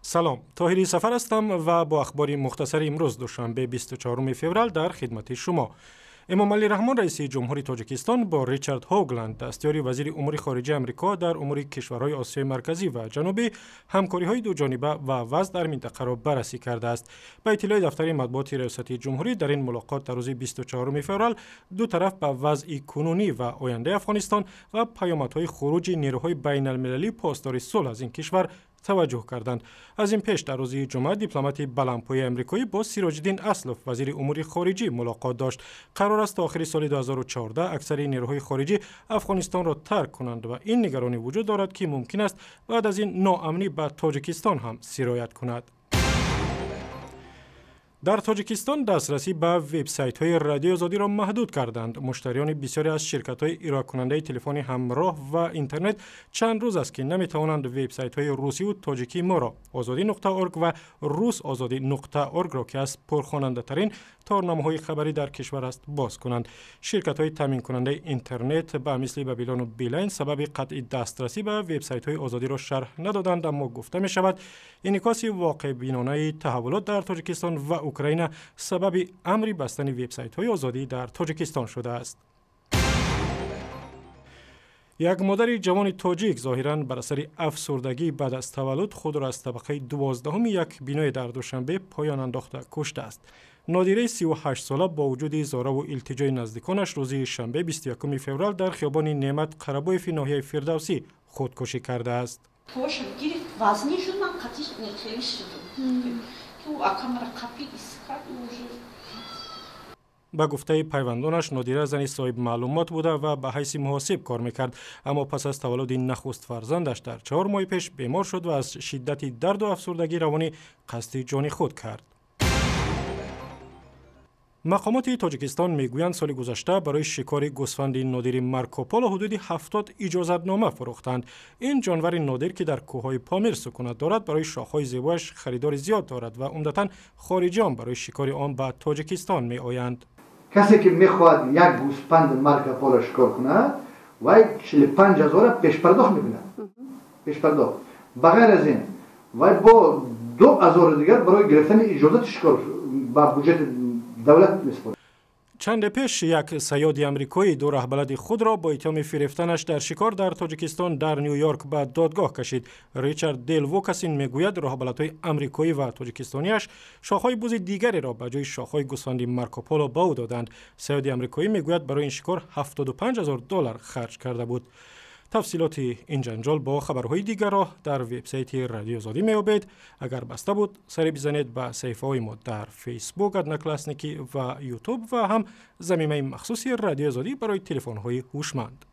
سلام، طاهری سفر هستم و با اخباری مختصر امروز دوشنبه 24 فوریه در خدمت شما. امامالî رحمان رئیس جمهوری تاجیکستان با ریچارد هاوگلند دستیار وزیر امور خارجه آمریکا در امور کشورهای آسیای مرکزی و جنوبی همکاری‌های دو جانبه و وضع در منطقه را بررسی کرده است. به اطلاع دفتر مطبوعات ریاستی جمهوری در این ملاقات در روز 24 فوریه دو طرف به وضع کنونی و آینده افغانستان و پیامدهای خروج نیروهای بین المللی پاسدار صلح از این کشور توجه کردند. از این پیش در روز جمعه دیپلمات بلندپایه آمریکایی با سیراج‌الدین اسلف وزیر امور خارجه ملاقات داشت. قرار است تا آخر سال 2014 اکثر نیروهای خارجی افغانستان را ترک کنند و این نگرانی وجود دارد که ممکن است بعد از این ناامنی به تاجیکستان هم سرایت کند. در تاجیکستان دسترسی به وبسایت‌های رادیو آزادی را محدود کردند. مشتریان بسیاری از شرکت‌های ارائه کننده تلفن همراه و اینترنت چند روز است که نمی‌توانند وبسایت‌های روسی و تاجیکی ما را ازادی.org و rusazadi.org را که از پرخواننده‌ترین تارنامه‌های خبری در کشور است باز کنند. شرکت‌های تامین کننده اینترنت به مثل بابیلون و بیلاین سبب قطع دسترسی به وبسایت‌های آزادی را شرح ندادند، اما گفته می‌شود انعکاس واقع بینانه تحولات در تاجیکستان و اوکراین سبب امر بستن وبسایت‌های آزادی در تاجیکستان شده است. یک مادر جوان تاجیک ظاهراً بر اثر افسردگی بعد از تولد خود را از طبقه 12 یک بینای در دوشنبه پایان انداخته کشته است. نادره 38 ساله با وجود زارا و التجای نزدیکانش روز شنبه 21 فوریه در خیابان نعمت قره‌بایف ناحیه فردوسی خودکشی کرده است. به گفته پیوندانش نادره زنی صاحب معلومات بوده و به حیث محاسب کار میکرد، اما پس از تولد نخست فرزندش در 4 ماه پیش بیمار شد و از شدت درد و افسردگی روانی قصد جان خود کرد. مقامات تاجیکستان میگویند سال گذشته برای شکار گوسفند نادر مارکوپولو حدود 70 اجازتنامه فروختند. این جانور نادر که در کوههای پامیر سکونت دارد برای شاخهای زیبایش خریدار زیاد دارد و عمدتاً خارجیان برای شکار آن به تاجیکستان می آیند. کسی که میخواهد یک گوسفند مارکوپولو شکار کند و 45,000 پیش پرداخت میکنه. پیش پرداخت. بغیر از این و با 2,000 دیگر برای گرفتن اجازت شکار با بودجه دولت میسپرد. چند پیش یک صیاد آمریکایی دو رهبلد خود را با اتهام فریفتنش در شکار در تاجیکستان در نیویورک به دادگاه کشید. ریچارد دیل ووکاسین میگوید رهبلدهای آمریکایی و تاجیکستانیش شاخهای بوز دیگری را به جای شاخهای گوسفند مارکوپولو به او دادند. صیاد آمریکایی میگوید برای این شکار $75,000 خرج کرده بود. تفصیلات این جنجال با خبرهای دیگر را در وبسایت رادیو آزادی می‌یابید. اگر بسته بود سری بزنید به صفحه‌های ما در فیسبوک ادنکلاسنیکی و یوتیوب و هم زمینه مخصوصی رادیو آزادی برای تلفن‌های هوشمند.